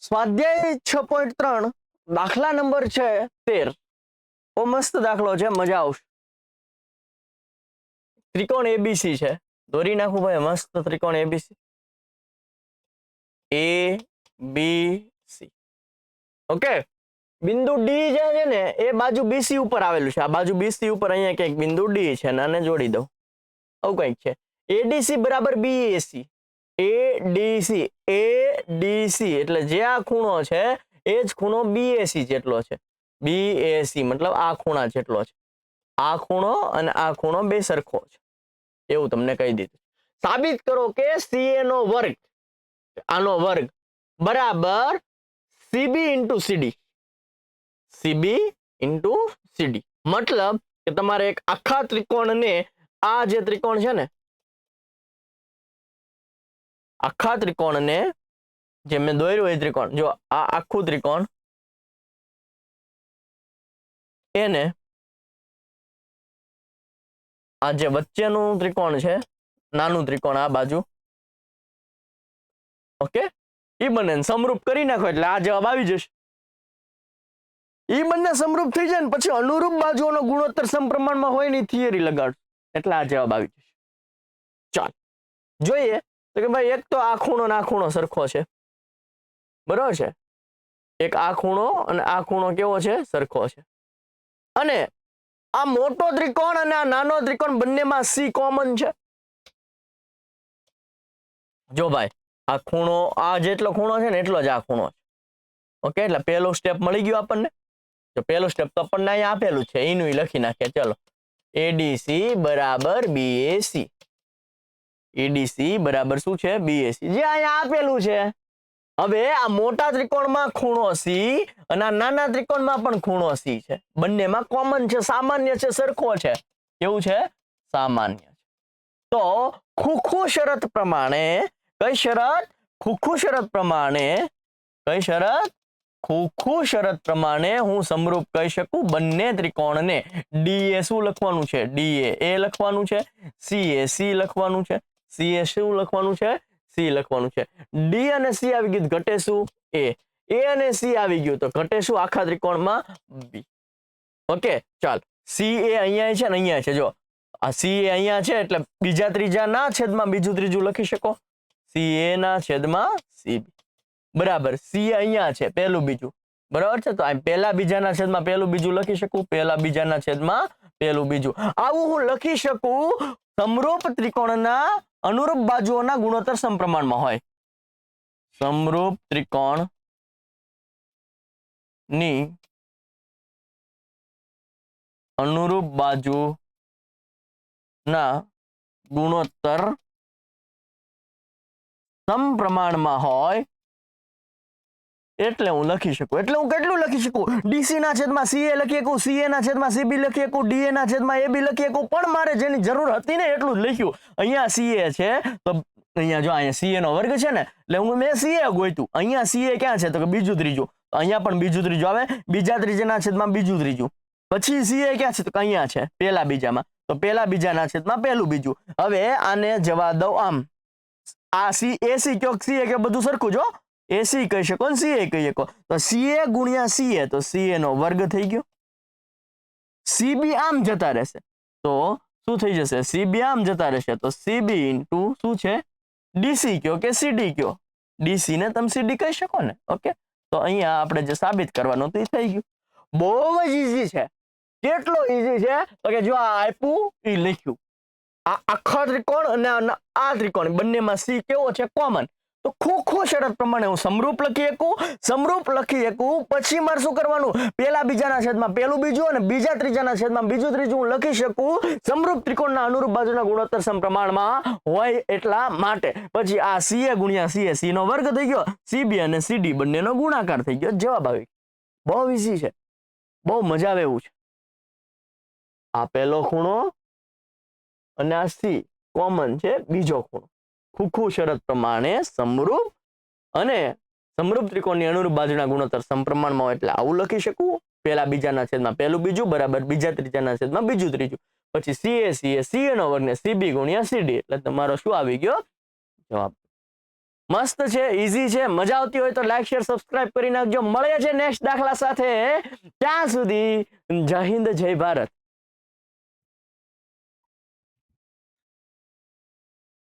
સ્વાધ્યાય 6.3 દાખલા નંબર છે 13. બહુ મસ્ત દાખલો છે, મજા આવશે. ત્રિકોણ એબીસી છે, દોરી નાખું ભાઈ મસ્ત ત્રિકોણ એબીસી, એ બી સી. ઓકે, બિંદુ ડી જે છે ને એ બાજુ બીસી ઉપર આવેલું છે. આ બાજુ બીસી ઉપર અહીંયા કંઈક બિંદુ ડી છે ને આને જોડી દઉં, આવું કંઈક છે. એડીસી બરાબર બીએસી, એડીસી એટલે જે આ ખૂણો છે એ જ ખૂણો બીએસી જેટલો છે. બીએસી મતલબ આ ખૂણા જેટલો છે. આ ખૂણો અને આ ખૂણો બે સરખો છે એવું તમને કહી દીધું. સાબિત કરો કે સીએ નો વર્ગ, આનો વર્ગ બરાબર સીબી ઇન્ટુ સીડી. સીબી ઇન્ટુ સીડી મતલબ કે તમારે એક આખા ત્રિકોણને, આ જે ત્રિકોણ છે ને, આખા ત્રિકોણને જે મેં દોર્યું એ ત્રિકોણ, જો આ આખું ત્રિકોણ, એને આ જે વચ્ચેનું ત્રિકોણ છે, નાનું ત્રિકોણ આ બાજુ, ઓકે, એ બંને સમરૂપ કરી નાખો એટલે આ જવાબ આવી જશે. એ બંને સમરૂપ થઈ જાય ને પછી અનુરૂપ બાજુઓનો ગુણોત્તર સમપ્રમાણમાં હોય ની થિયરી લગાડો એટલે આ જવાબ આવી જશે. ચાલ જોઈએ તો કે ભાઈ એક તો આ ખૂણો ને આ ખૂણો સરખો છે, બરોબર છે. એક આ ખૂણો અને આ ખૂણો કેવો છે? સરખો છે. અને આ મોટો ત્રિકોણ અને આ નાનો ત્રિકોણ બંનેમાં સી કોમન છે. જો ભાઈ આ ખૂણો, આ જેટલો ખૂણો છે ને એટલો જ આ ખૂણો છે. ઓકે, એટલે પહેલો સ્ટેપ મળી ગયો આપણને. જો પહેલું સ્ટેપ તો આપણને અહીંયા આપેલું છે, એનું લખી નાખીએ. ચલો, એડીસી બરાબર બીએસી. એડીસી બરાબર શું છે? બીએસી, જે અહીંયા આપેલું છે. હવે આ મોટા ત્રિકોણમાં ખૂણો સી અને આ નાના ત્રિકોણમાં પણ ખૂણો સી છે. બંનેમાં કોમન છે, સામાન્ય છે, સરખો છે. કેવું છે? સામાન્ય છે. તો ખુખુ શરત પ્રમાણે, કઈ શરત? ખુખુ શરત પ્રમાણે, કઈ શરત? ખુખુ શરત પ્રમાણે હું સમરૂપ કહી શકું બંને ત્રિકોણને. ડીએ શું લખવાનું છે? ડીએ એ લખવાનું છે. સીએ સી લખવાનું છે. સીએ શું લખવાનું છે? સી લખવાનું છે. ડી અને સી આવી ગયું, ઘટે શું? એ. એ અને સી આવી ગયું તો ઘટે શું આખા ત્રિકોણમાં? બી. ઓકે, ચાલ, સી એ અહીંયા છે ને અહીંયા છે. જો આ સી એ અહીંયા છે એટલે બીજા ત્રીજા ના છેદમાં બીજું ત્રીજું લખી શકો. સી એ ના છેદમાં સી બી બરાબર. સી અહીંયા છે, પહેલું બીજું, બરાબર છે. તો આ પહેલા બીજાના છેદમાં પહેલું બીજું લખી શકું, પહેલા બીજાના છેદમાં પહેલું બીજું. આવું હું લખી શકું સમરૂપ ત્રિકોણના અનુરૂપ બાજુઓના ગુણોત્તર સમપ્રમાણમાં હોય. સમરૂપ ત્રિકોણ ની અનુરૂપ બાજુ ના ગુણોત્તર સમપ્રમાણમાં હોય એટલે હું લખી શકું. એટલે હું કેટલું લખી શકું? ડીસી ના છેદમાં સીએ લખી શકું, સીએ ના છેદમાં સીબી લખી શકું, ડીએ ના છેદમાં એબી લખી શકું. પણ મારે જેની જરૂર હતી ને એટલું જ લખ્યું. અહીંયા સીએ છે તો અહીંયા જો અહીંયા સીએ નો વર્ગ છે ને એટલે હું મેં સીએ ગોત્યું. અહીંયા સીએ ક્યાં છે? તો કે બીજું ત્રીજું. અહીંયા પણ બીજું ત્રીજું આવે, બીજા ત્રીજાના છેદમાં બીજું ત્રીજું. પછી સીએ ક્યાં છે? તો કે અહીંયા છે પહેલા બીજામાં, તો પહેલા બીજાના છેદમાં પહેલું બીજું. હવે આને જવા દઉં આમ. આ સી એસી કયો સીએ કે બધું સરખું જો, એસી કહી શકો ને સીએ કહી શકો. તો સીએ ગુણ્યા સીએ તો સીએ નો વર્ગ થઈ ગયો. સીબી આમ જતા રહેશે તો શું થઈ જશે? સીબી આમ જતા રહેશે તો સીબી ઇન્ટુ શું છે? ડીસી કયો કે સીડી કયો? ડીસી ને તમે સીડી કહી શકો ને. ઓકે, તો અહીંયા આપણે જે સાબિત કરવાનું તે થઈ ગયું. બહુ જ ઈઝી છે. કેટલો ઈઝી છે તો કે જો આ આપ્યું એ લખ્યું. આ આખા ત્રિકોણ અને આ ત્રિકોણ બંનેમાં સી કેવો છે? કોમન. તો ખુખુ શરત પ્રમાણે હું સમરૂપ લખી શકું. સમરૂપ લખી શકું પછી મારે શું કરવાનું? પહેલા બીજાના છેદમાં પહેલું બીજું અને બીજા ત્રીજાના છેદમાં બીજું ત્રીજું હું લખી શકું સમરૂપ ત્રિકોણના અનુરૂપ બાજુના ગુણોત્તર સમપ્રમાણમાં હોય એટલા માટે. પછી આ સીએ ગુણ્યા સીએ, સી નો વર્ગ થઈ ગયો, સીબી અને સીડી બંનેનો ગુણાકાર થઈ ગયો, જવાબ આવી ગયો. બહુ ઈઝી છે, બહુ મજા આવે એવું છે. આ પહેલો ખૂણો અને આ સી કોમન છે, બીજો ખૂણો. ખુખુ શરત પ્રમાણે સમરૂપ અને સમરૂપ ત્રિકોણની અનુરૂપ બાજુના ગુણોત્તર સમપ્રમાણમાં હોય એટલે આવું લખી શકું. પહેલા બીજાના છેદમાં પહેલું બીજું બરાબર બીજા ત્રીજાના છેદમાં બીજું ત્રીજું. પછી સીએ સીએ સીએ નો વર્ગ ને સીબી ગુણ્યા સીડી એટલે તમારો શું આવી ગયો? જવાબ. મસ્ત છે, ઈઝી છે, મજા આવતી હોય તો લાઈક શેર સબસ્ક્રાઇબ કરી નાખજો. મળે છે નેક્સ્ટ દાખલા સાથે. ત્યાં સુધી જય હિન્દ જય ભારત.